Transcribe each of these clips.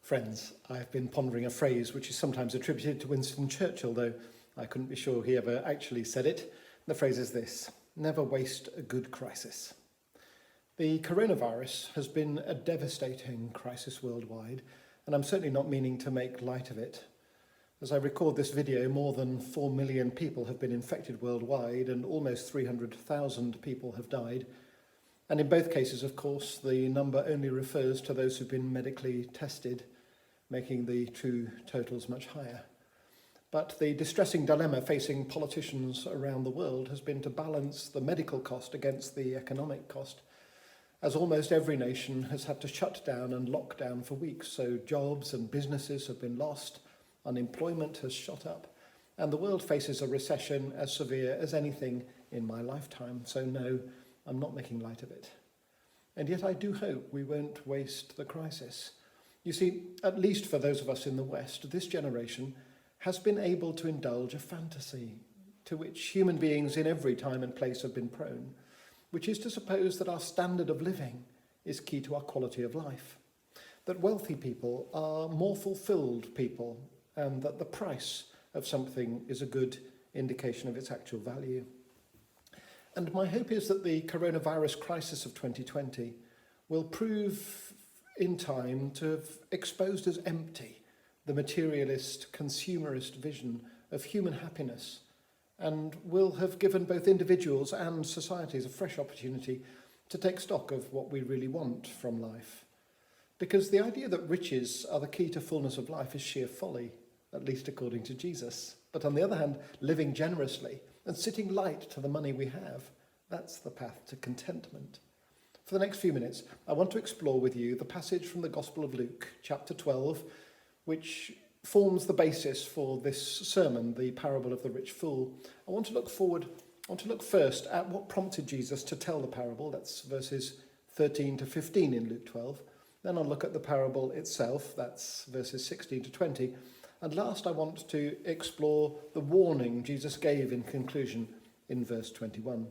Friends, I've been pondering a phrase which is sometimes attributed to Winston Churchill, though I couldn't be sure he ever actually said it. The phrase is this: never waste a good crisis. The coronavirus has been a devastating crisis worldwide, and I'm certainly not meaning to make light of it. As I record this video, more than 4 million people have been infected worldwide and almost 300,000 people have died. And in both cases, of course, the number only refers to those who've been medically tested, making the true totals much higher. But the distressing dilemma facing politicians around the world has been to balance the medical cost against the economic cost, as almost every nation has had to shut down and lock down for weeks, so jobs and businesses have been lost, unemployment has shot up, and the world faces a recession as severe as anything in my lifetime. So no, I'm not making light of it. And yet I do hope we won't waste the crisis. You see, at least for those of us in the West, this generation has been able to indulge a fantasy to which human beings in every time and place have been prone, which is to suppose that our standard of living is key to our quality of life, that wealthy people are more fulfilled people, and that the price of something is a good indication of its actual value. And my hope is that the coronavirus crisis of 2020 will prove in time to have exposed as empty the materialist, consumerist vision of human happiness, and will have given both individuals and societies a fresh opportunity to take stock of what we really want from life. Because the idea that riches are the key to fullness of life is sheer folly, at least according to Jesus. But on the other hand, living generously and sitting light to the money we have, that's the path to contentment. For the next few minutes, I want to explore with you the passage from the Gospel of Luke, chapter 12, which forms the basis for this sermon, the parable of the rich fool. I want to look first at what prompted Jesus to tell the parable. That's verses 13 to 15 in Luke 12. Then I'll look at the parable itself. That's verses 16 to 20. And last, I want to explore the warning Jesus gave in conclusion in verse 21.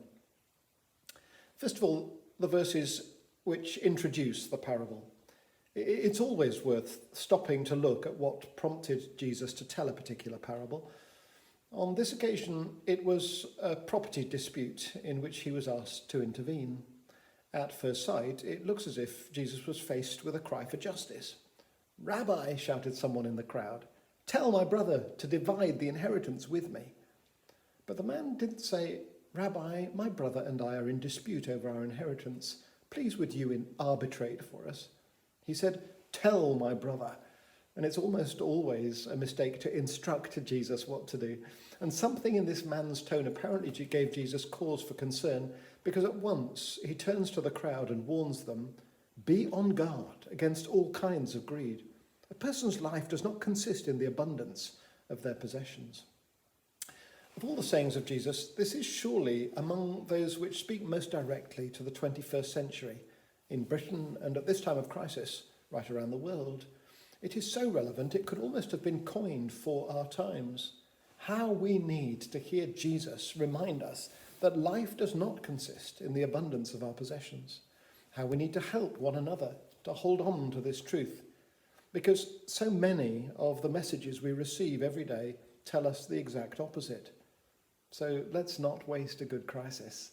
First of all, the verses which introduce the parable. It's always worth stopping to look at what prompted Jesus to tell a particular parable. On this occasion, it was a property dispute in which he was asked to intervene. At first sight, it looks as if Jesus was faced with a cry for justice. "Rabbi," shouted someone in the crowd, "tell my brother to divide the inheritance with me." But the man didn't say, "Rabbi, my brother and I are in dispute over our inheritance. Please would you arbitrate for us?" He said, "Tell my brother." And it's almost always a mistake to instruct Jesus what to do. And something in this man's tone apparently gave Jesus cause for concern, because at once he turns to the crowd and warns them, "Be on guard against all kinds of greed. A person's life does not consist in the abundance of their possessions." Of all the sayings of Jesus, this is surely among those which speak most directly to the 21st century in Britain and at this time of crisis right around the world. It is so relevant it could almost have been coined for our times. How we need to hear Jesus remind us that life does not consist in the abundance of our possessions. How we need to help one another to hold on to this truth, because so many of the messages we receive every day tell us the exact opposite. So let's not waste a good crisis.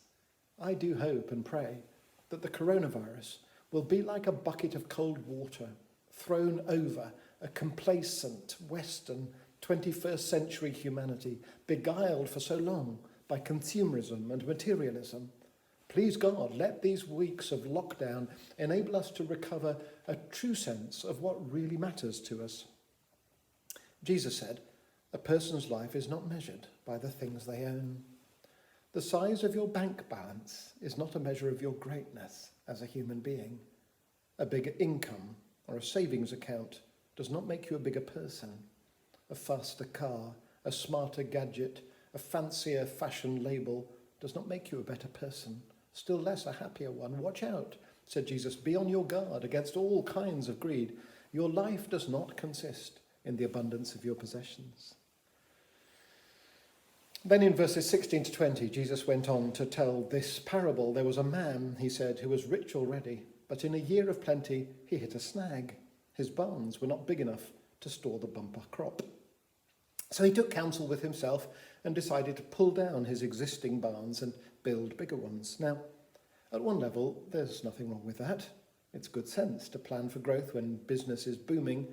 I do hope and pray that the coronavirus will be like a bucket of cold water thrown over a complacent Western 21st century humanity, beguiled for so long by consumerism and materialism. Please God, let these weeks of lockdown enable us to recover a true sense of what really matters to us. Jesus said, "A person's life is not measured by the things they own." The size of your bank balance is not a measure of your greatness as a human being. A bigger income or a savings account does not make you a bigger person. A faster car, a smarter gadget, a fancier fashion label does not make you a better person, still less a happier one. Watch out, said Jesus, be on your guard against all kinds of greed. Your life does not consist in the abundance of your possessions. Then in verses 16 to 20, Jesus went on to tell this parable. There was a man, he said, who was rich already, but in a year of plenty he hit a snag. His barns were not big enough to store the bumper crop. So he took counsel with himself and decided to pull down his existing barns and build bigger ones. Now, at one level, there's nothing wrong with that. It's good sense to plan for growth when business is booming,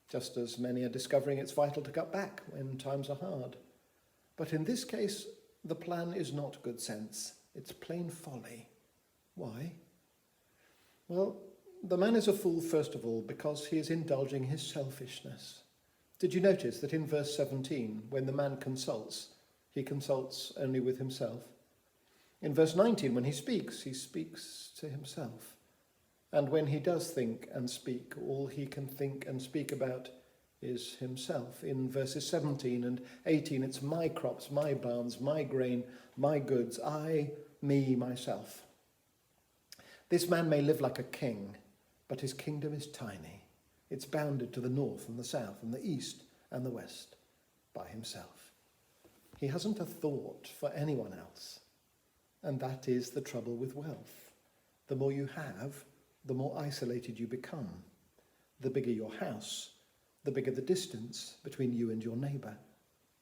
just as many are discovering it's vital to cut back when times are hard. But in this case, the plan is not good sense. It's plain folly. Why? Well, the man is a fool, first of all, because he is indulging his selfishness. Did you notice that in verse 17, when the man consults, he consults only with himself? In verse 19, when he speaks to himself. And when he does think and speak, all he can think and speak about is himself. In verses 17 and 18, it's my crops, my barns, my grain, my goods, I, me, myself. This man may live like a king, but his kingdom is tiny. It's bounded to the north and the south and the east and the west by himself. He hasn't a thought for anyone else. And that is the trouble with wealth. The more you have, the more isolated you become. The bigger your house, the bigger the distance between you and your neighbour.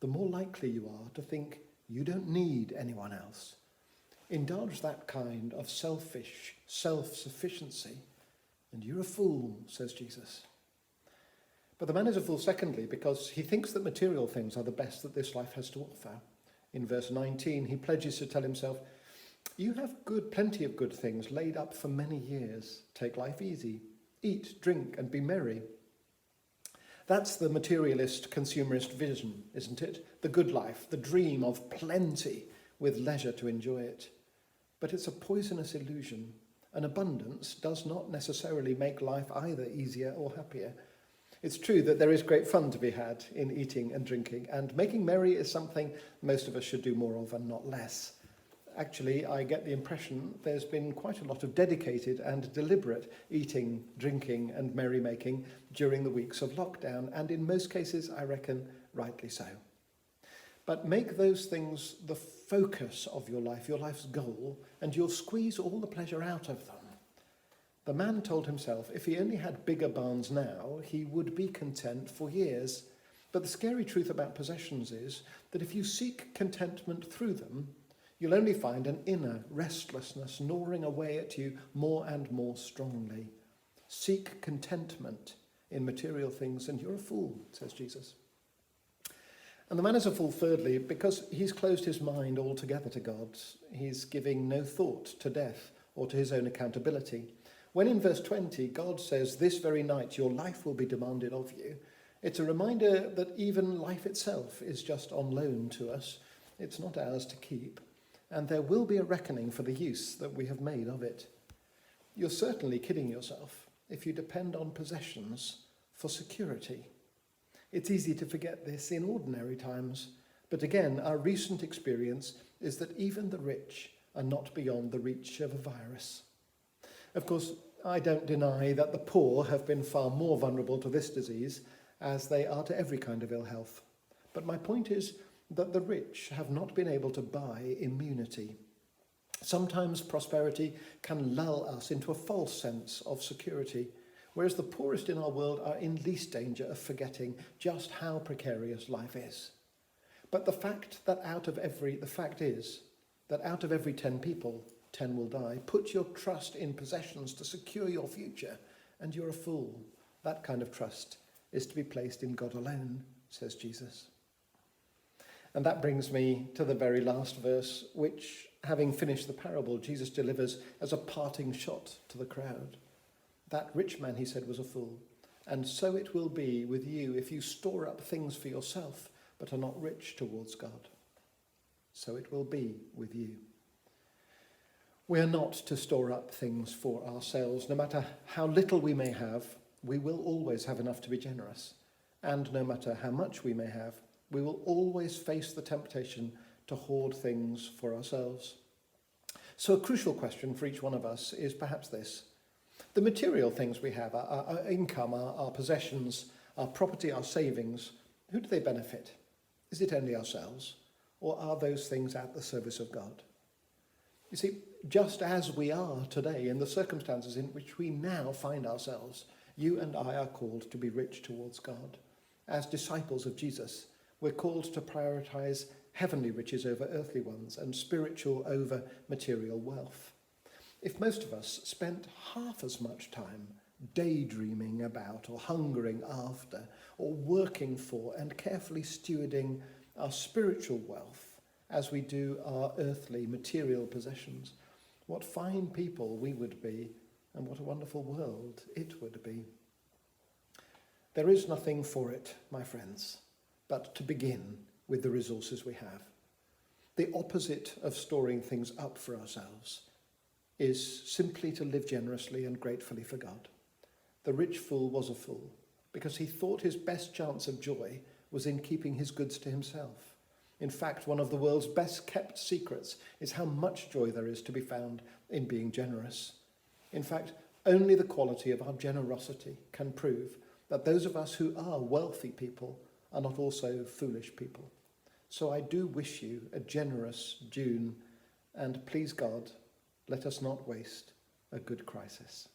The more likely you are to think you don't need anyone else. Indulge that kind of selfish self-sufficiency, and you're a fool, says Jesus. But the man is a fool, secondly, because he thinks that material things are the best that this life has to offer. In verse 19, he pledges to tell himself, you have plenty of good things laid up for many years. Take life easy. Eat, drink, and be merry. That's the materialist, consumerist vision, isn't it? The good life, the dream of plenty with leisure to enjoy it. But it's a poisonous illusion. An abundance does not necessarily make life either easier or happier. It's true that there is great fun to be had in eating and drinking, and making merry is something most of us should do more of and not less. Actually, I get the impression there's been quite a lot of dedicated and deliberate eating, drinking and merrymaking during the weeks of lockdown, and in most cases, I reckon, rightly so. But make those things the focus of your life's goal, and you'll squeeze all the pleasure out of them. The man told himself if he only had bigger barns now, he would be content for years. But the scary truth about possessions is that if you seek contentment through them, you'll only find an inner restlessness gnawing away at you more and more strongly. Seek contentment in material things, and you're a fool, says Jesus. And the man is a fool, thirdly, because he's closed his mind altogether to God. He's giving no thought to death or to his own accountability. When in verse 20, God says, this very night your life will be demanded of you, it's a reminder that even life itself is just on loan to us. It's not ours to keep. And there will be a reckoning for the use that we have made of it. You're certainly kidding yourself if you depend on possessions for security. It's easy to forget this in ordinary times, but again, our recent experience is that even the rich are not beyond the reach of a virus. Of course, I don't deny that the poor have been far more vulnerable to this disease, as they are to every kind of ill health. But my point is that the rich have not been able to buy immunity. Sometimes prosperity can lull us into a false sense of security, whereas the poorest in our world are in least danger of forgetting just how precarious life is. But the fact is that out of every 10 people, 10 will die. Put your trust in possessions to secure your future, and you're a fool. That kind of trust is to be placed in God alone, says Jesus. And that brings me to the very last verse, which, having finished the parable, Jesus delivers as a parting shot to the crowd. That rich man, he said, was a fool. And so it will be with you if you store up things for yourself, but are not rich towards God. So it will be with you. We are not to store up things for ourselves. No matter how little we may have, we will always have enough to be generous. And no matter how much we may have, we will always face the temptation to hoard things for ourselves. So a crucial question for each one of us is perhaps this. The material things we have, our income, our possessions, our property, our savings, who do they benefit? Is it only ourselves? Or are those things at the service of God? You see, just as we are today in the circumstances in which we now find ourselves, You and I are called to be rich towards God. As disciples of Jesus, we're called to prioritize heavenly riches over earthly ones and spiritual over material wealth. If most of us spent half as much time daydreaming about or hungering after or working for and carefully stewarding our spiritual wealth as we do our earthly material possessions, what fine people we would be and what a wonderful world it would be. There is nothing for it, my friends, but to begin with the resources we have. The opposite of storing things up for ourselves is simply to live generously and gratefully for God. The rich fool was a fool because he thought his best chance of joy was in keeping his goods to himself. In fact, one of the world's best kept secrets is how much joy there is to be found in being generous. In fact, only the quality of our generosity can prove that those of us who are wealthy people are not also foolish people. So I do wish you a generous June, and please God, let us not waste a good crisis.